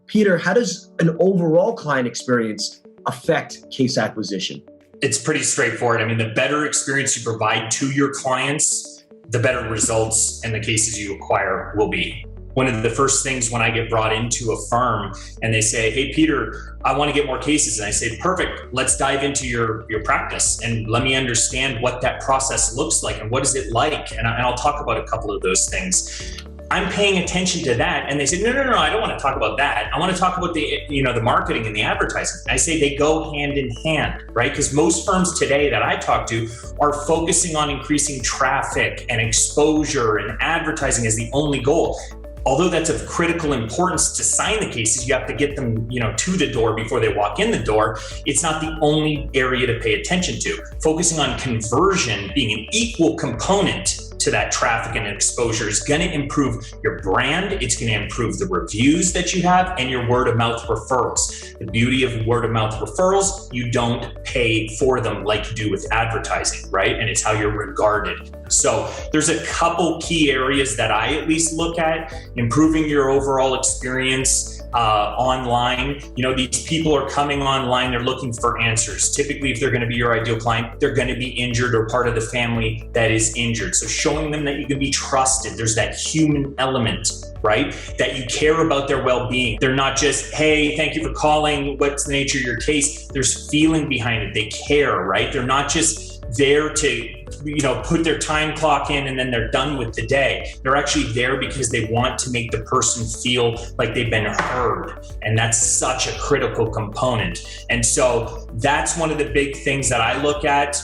Peter, how does an overall client experience affect case acquisition? It's pretty straightforward. I mean, the better experience you provide to your clients, the better results and the cases you acquire will be. One of the first things when I get brought into a firm and they say, hey, Peter, I want to get more cases. And I say, perfect, let's dive into your practice and let me understand what that process looks like and what is it like. And I'll talk about a couple of those things. I'm paying attention to that. And they say, no, I don't want to talk about that. I want to talk about the marketing and the advertising. I say they go hand in hand, right? Because most firms today that I talk to are focusing on increasing traffic and exposure, and advertising as the only goal. Although that's of critical importance to sign the cases, you have to get them, to the door before they walk in the door. It's not the only area to pay attention to. Focusing on conversion being an equal component to that traffic and exposure is going to improve your brand. It's going to improve the reviews that you have and your word of mouth referrals. The beauty of word of mouth referrals, you don't pay for them like you do with advertising, right? And it's how you're regarded. So there's a couple key areas that I at least look at. Improving your overall experience online. These people are coming online, they're looking for answers. Typically, if they're going to be your ideal client, they're going to be injured or part of the family that is injured. So showing them that you can be trusted, there's that human element, right? That you care about their well-being. They're not just, hey, thank you for calling, what's the nature of your case? There's feeling behind it. They care, right? They're not just there to put their time clock in and then they're done with the day. They're actually there because they want to make the person feel like they've been heard. And that's such a critical component. And so that's one of the big things that I look at.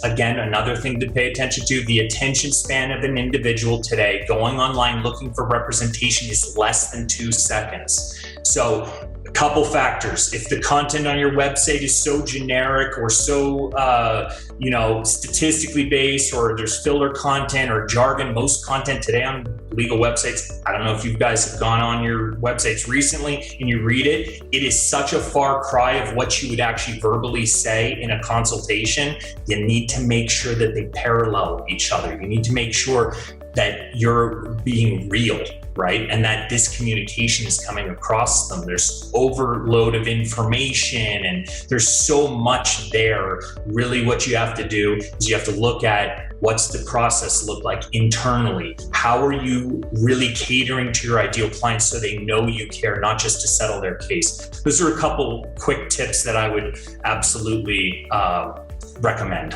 Again, another thing to pay attention to, the attention span of an individual today going online looking for representation is less than 2 seconds. So a couple factors. If the content on your website is so generic or so, statistically based, or there's filler content or jargon, most content today on legal websites, I don't know if you guys have gone on your websites recently and you read it, it is such a far cry of what you would actually verbally say in a consultation. You need to make sure that they parallel each other. You need to make sure that you're being real, right? And that this communication is coming across them. There's overload of information and there's so much there. Really what you have to do is you have to look at what's the process look like internally? How are you really catering to your ideal clients so they know you care, not just to settle their case? Those are a couple quick tips that I would absolutely recommend.